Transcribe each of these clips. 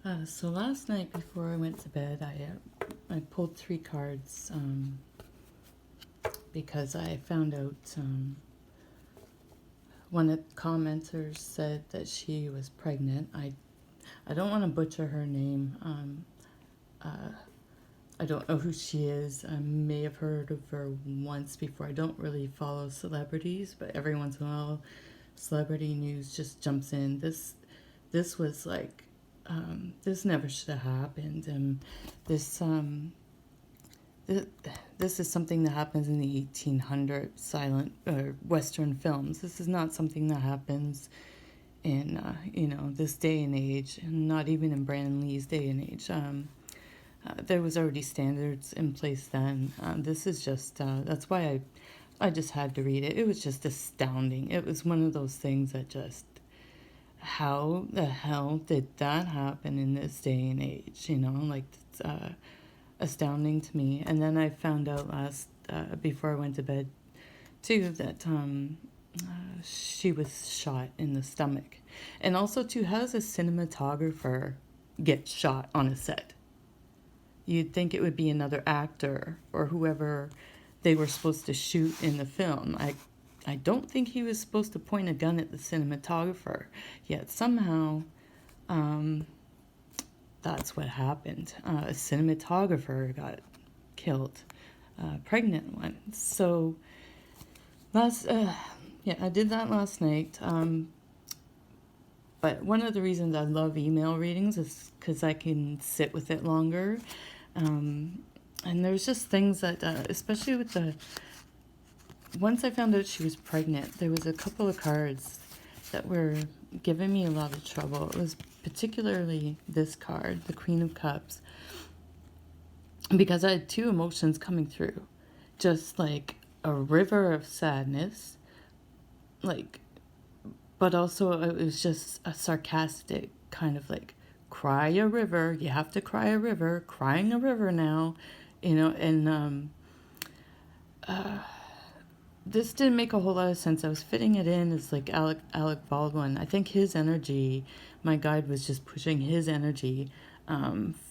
So last night before I went to bed, I pulled three cards because I found out one of the commenters said that she was pregnant. I don't want to butcher her name. I don't know who she is. I may have heard of her once before. I don't really follow celebrities, but every once in a while, celebrity news just jumps in. This was like this never should have happened, and this um th- this is something that happens in the 1800 silent or Western films. This is not something that happens in this day and age, and not even in Brandon Lee's day and age. There was already standards in place then. This is just that's why I just had to read it. It was just astounding. It was one of those things that just, how the hell did that happen in this day and age? Like it's astounding to me. And then I found out before I went to bed too that she was shot in the stomach, and also too, how does a cinematographer get shot on a set? You'd think it would be another actor or whoever they were supposed to shoot in the film. I don't think he was supposed to point a gun at the cinematographer, yet somehow that's what happened. A cinematographer got killed, a pregnant one. So I did that last night. But one of the reasons I love email readings is because I can sit with it longer. And there's just things that, especially with once I found out she was pregnant, there was a couple of cards that were giving me a lot of trouble. It was particularly this card, the Queen of Cups, because I had two emotions coming through. Just like a river of sadness, but also it was just a sarcastic kind of like, cry a river, you have to cry a river, crying a river now, and this didn't make a whole lot of sense. I was fitting it in as like Alec Baldwin. I think his energy, my guide was just pushing his energy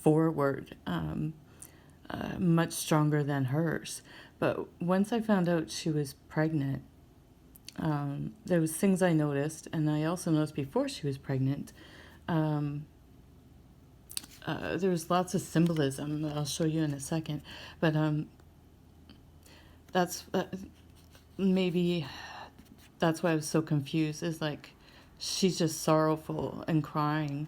forward, much stronger than hers. But once I found out she was pregnant, there was things I noticed, and I also noticed before she was pregnant. There was lots of symbolism that I'll show you in a second, but that's maybe that's why I was so confused. Is like she's just sorrowful and crying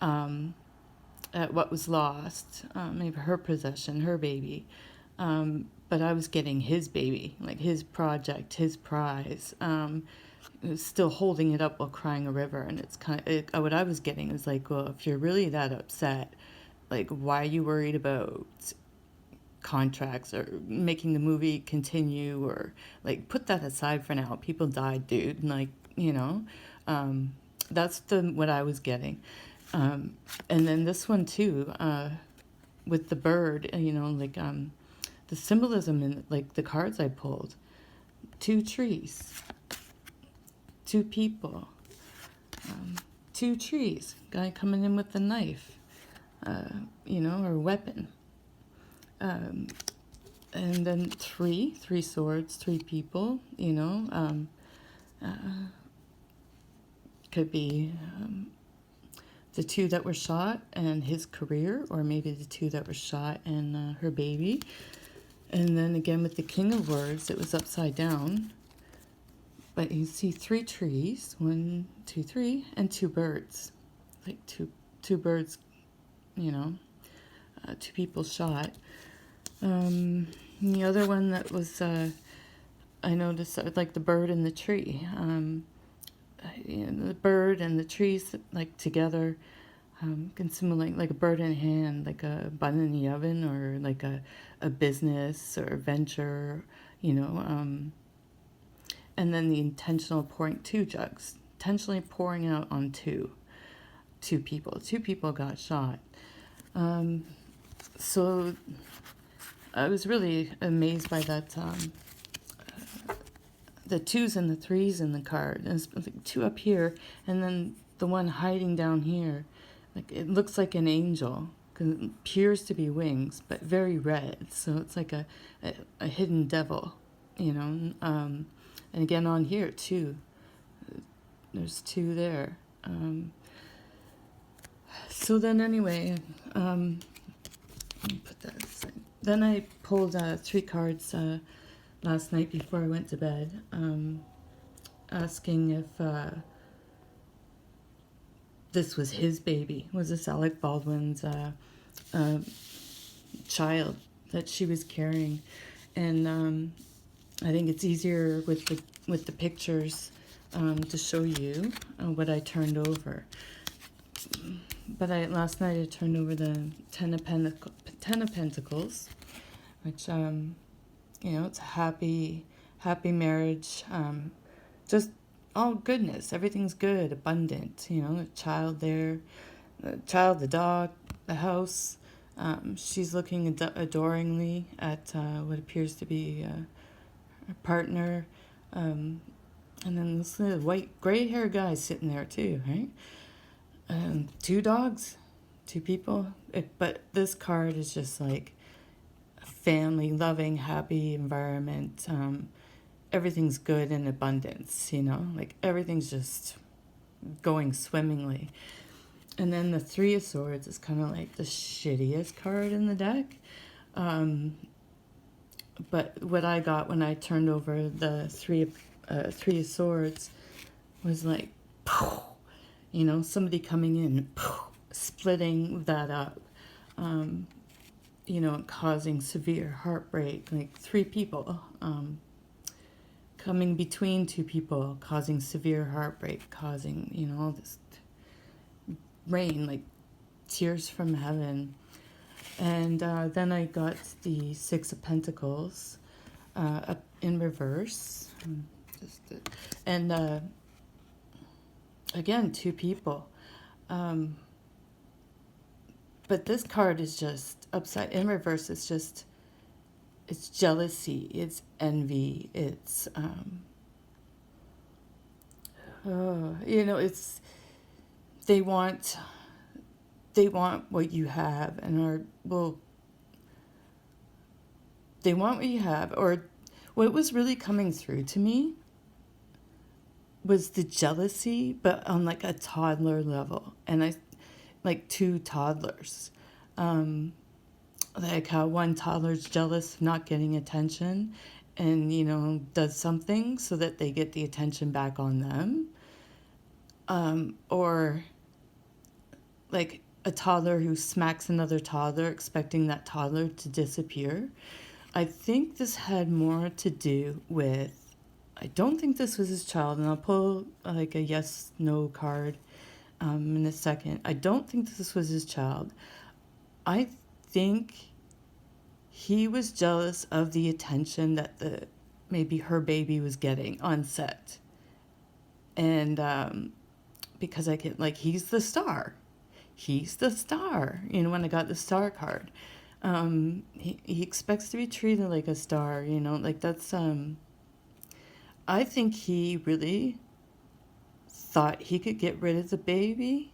at what was lost, maybe her possession, her baby. But I was getting his baby, like his project, his prize. Still holding it up while crying a river, and it's what I was getting is like, well, if you're really that upset, like, why are you worried about contracts or making the movie continue, or like, put that aside for now. People died, dude. And like, that's what I was getting. And then this one too, with the bird, the symbolism in like the cards I pulled, two trees, two people, two trees, guy coming in with a knife, or weapon. And then three swords, three people, could be the two that were shot and his career, or maybe the two that were shot and her baby. And then again with the King of Words, it was upside down. But you see three trees, 1, 2, 3, and two birds. Like two birds, two people shot. The other one that was, I noticed, like the bird and the tree. The bird and the trees, like together, can simulate like a bird in a hand, like a bun in the oven, or like a business or a venture, and then the intentional pouring, two jugs, intentionally pouring out on two people. Two people got shot. So I was really amazed by that. The twos and the threes in the card. And it's like two up here, and then the one hiding down here. like it looks like an angel, 'cause it appears to be wings, but very red. So it's like a hidden devil, you know. And again on here too, there's two there. So then anyway, let me put that aside. Then I pulled 3 cards last night before I went to bed, asking if this was his baby. Was this Alec Baldwin's child that she was carrying? And I think it's easier with the pictures to show you what I turned over. But last night I turned over the Ten of Pentacles, which you know, it's a happy marriage. Just all goodness, everything's good, abundant. You know, a child there, the dog, the house. She's looking adoringly at what appears to be her partner, and then this little white gray-haired guy sitting there too, right? 2 dogs, 2 people. But this card is just like a family, loving, happy environment. Everything's good in abundance, you know, like everything's just going swimmingly. And then the 3 of Swords is kind of like the shittiest card in the deck. But what I got when I turned over the 3 of Swords was like, you know, somebody coming in, splitting that up, you know, causing severe heartbreak. Like 3 people coming between 2 people, causing severe heartbreak, causing, you know, all this rain, like tears from heaven. And then I got the 6 of Pentacles up in reverse. And again, 2 people. But this card is just upside in reverse. It's just, it's jealousy, it's envy, it's you know, it's they want what you have, and they want what you have. Or what was really coming through to me was the jealousy, but on like a toddler level. And I like 2 toddlers, like how one toddler's jealous of not getting attention, and, you know, does something so that they get the attention back on them. Or like a toddler who smacks another toddler, expecting that toddler to disappear. I think this had more to do with, I don't think this was his child, and I'll pull like a yes, no card in a second. I don't think this was his child. I think he was jealous of the attention that maybe her baby was getting on set. And because I get, like, he's the star. He's the star. You know, when I got the star card. He expects to be treated like a star, you know, like that's, I think he really thought he could get rid of the baby,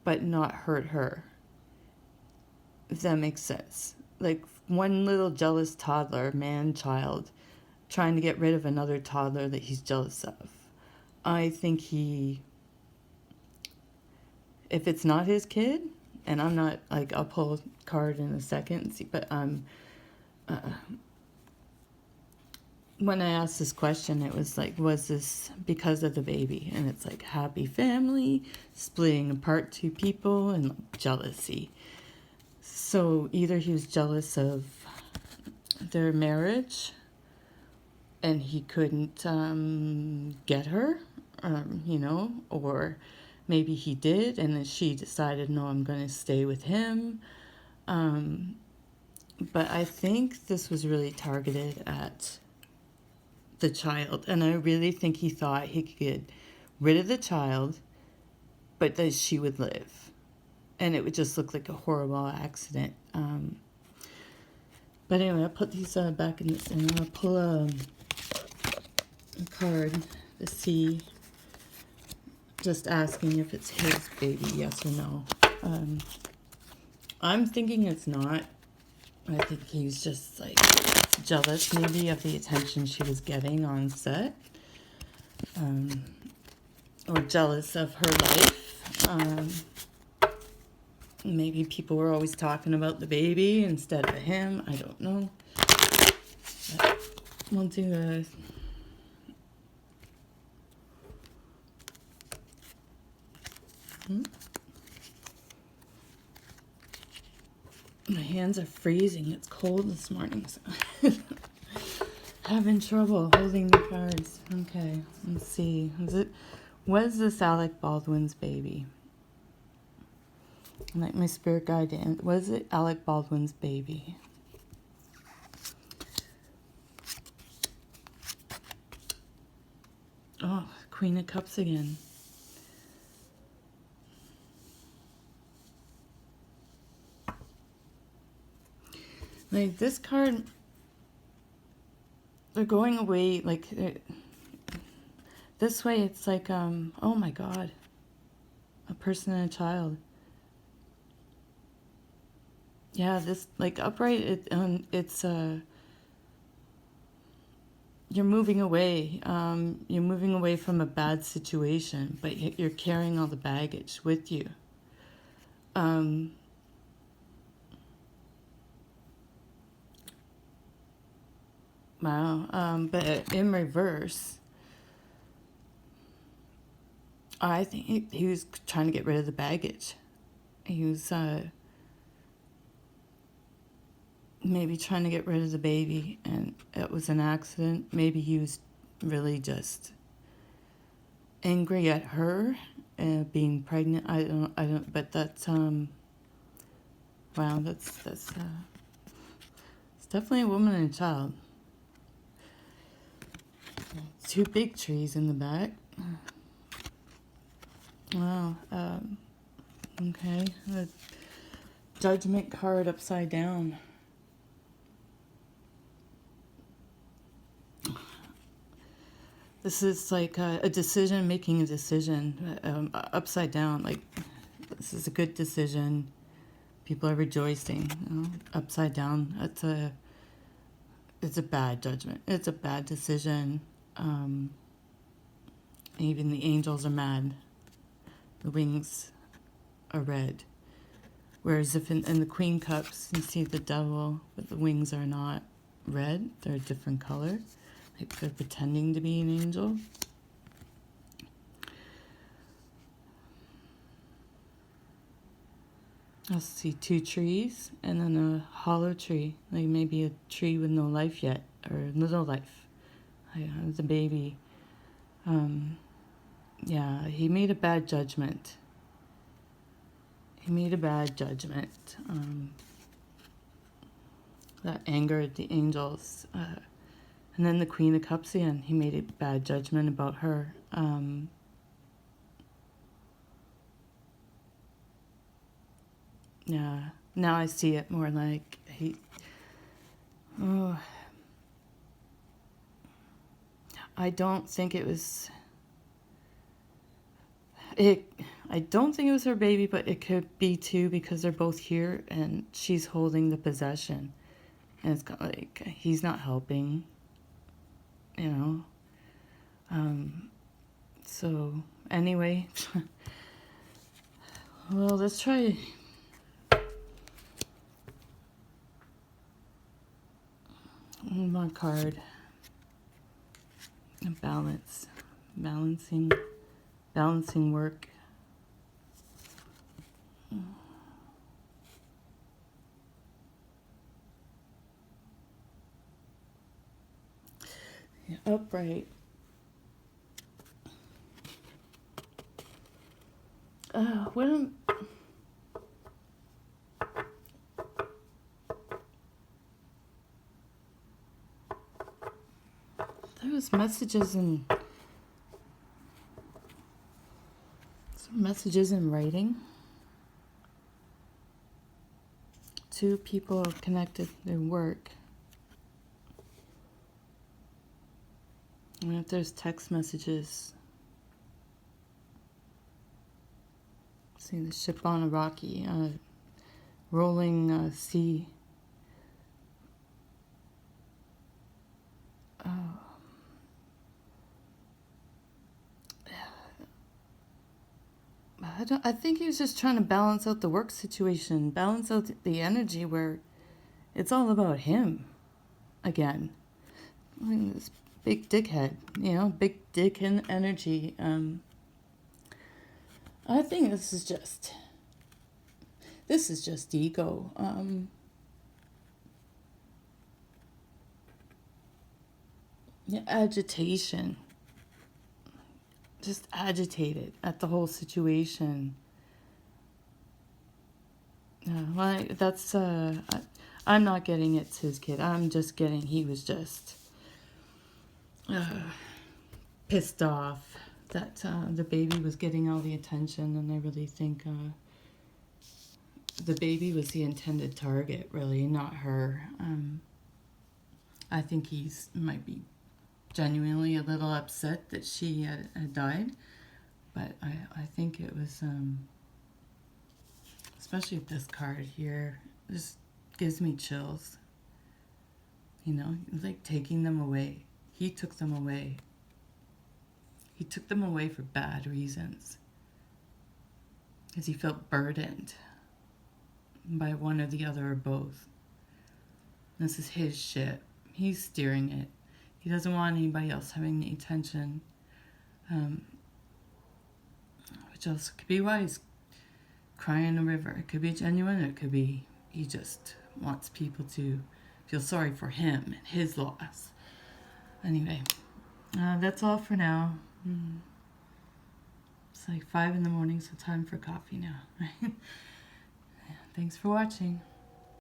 but not hurt her. If that makes sense. Like one little jealous toddler, child, trying to get rid of another toddler that he's jealous of. I think if it's not his kid, and I'm not, like, I'll pull a card in a second and see, but when I asked this question, it was like, was this because of the baby? And it's like happy family, splitting apart 2 people, and like, jealousy. So either he was jealous of their marriage and he couldn't get her, you know, or maybe he did and then she decided, no, I'm going to stay with him. But I think this was really targeted at the child, and I really think he thought he could get rid of the child, but that she would live, and it would just look like a horrible accident. But anyway, I'll put these back in this, and I'll pull a card to see, just asking if it's his baby, yes or no. I'm thinking it's not. I think he's just like jealous maybe of the attention she was getting on set. Or jealous of her life. Maybe people were always talking about the baby instead of him. I don't know. But we'll do a... My hands are freezing. It's cold this morning. So having trouble holding the cards. Okay, let's see. Was this Alec Baldwin's baby? Like my spirit guide, was it Alec Baldwin's baby? Oh, Queen of Cups again. Like this card, they're going away, like this way it's like, oh my God, a person and a child. Yeah, this, like upright, it's you're moving away. You're moving away from a bad situation, but you're carrying all the baggage with you. Wow. But in reverse, I think he was trying to get rid of the baggage. He was maybe trying to get rid of the baby, and it was an accident. Maybe he was really just angry at her being pregnant. I don't. But that's wow. That's it's definitely a woman and a child. Two big trees in the back. Wow. Okay. The Judgment card upside down. This is like a decision, making a decision upside down. Like, this is a good decision. People are rejoicing. You know? Upside down, it's a bad judgment. It's a bad decision. Even the angels are mad. The wings are red. Whereas if in the Queen Cups, you see the devil, but the wings are not red. They're a different color. Like they're pretending to be an angel. I see two trees and then a hollow tree. Like maybe a tree with no life yet, or little life. The baby. Yeah, he made a bad judgment. He made a bad judgment. That angered the angels. And then the Queen of Cups again, he made a bad judgment about her. Yeah, now I see it more like I don't think it was, I don't think it was her baby, but it could be too, because they're both here and she's holding the possession. And it's got like, he's not helping, you know. So anyway, well, let's try one more card. Balancing work. Yeah, upright. When there was messages in writing. Two people connected their work. And if there's text messages, See the ship on a rocky, rolling sea. Oh. I think he was just trying to balance out the work situation, balance out the energy where it's all about him again. I mean, this big dickhead, big dick and energy. I think this is just ego. Agitation. Just agitated at the whole situation. Well, that's I'm not getting it's his kid. I'm just getting he was just pissed off that the baby was getting all the attention, and I really think the baby was the intended target, really, not her. I think might be genuinely a little upset that she had died, but I think it was, especially with this card here, just gives me chills. Like taking them away. He took them away. He took them away for bad reasons, because he felt burdened by one or the other or both. This is his ship. He's steering it. He doesn't want anybody else having the attention. Which also could be why he's crying in the river. It could be genuine. It could be he just wants people to feel sorry for him and his loss. Anyway, that's all for now. It's like 5 in the morning, so time for coffee now. Thanks for watching.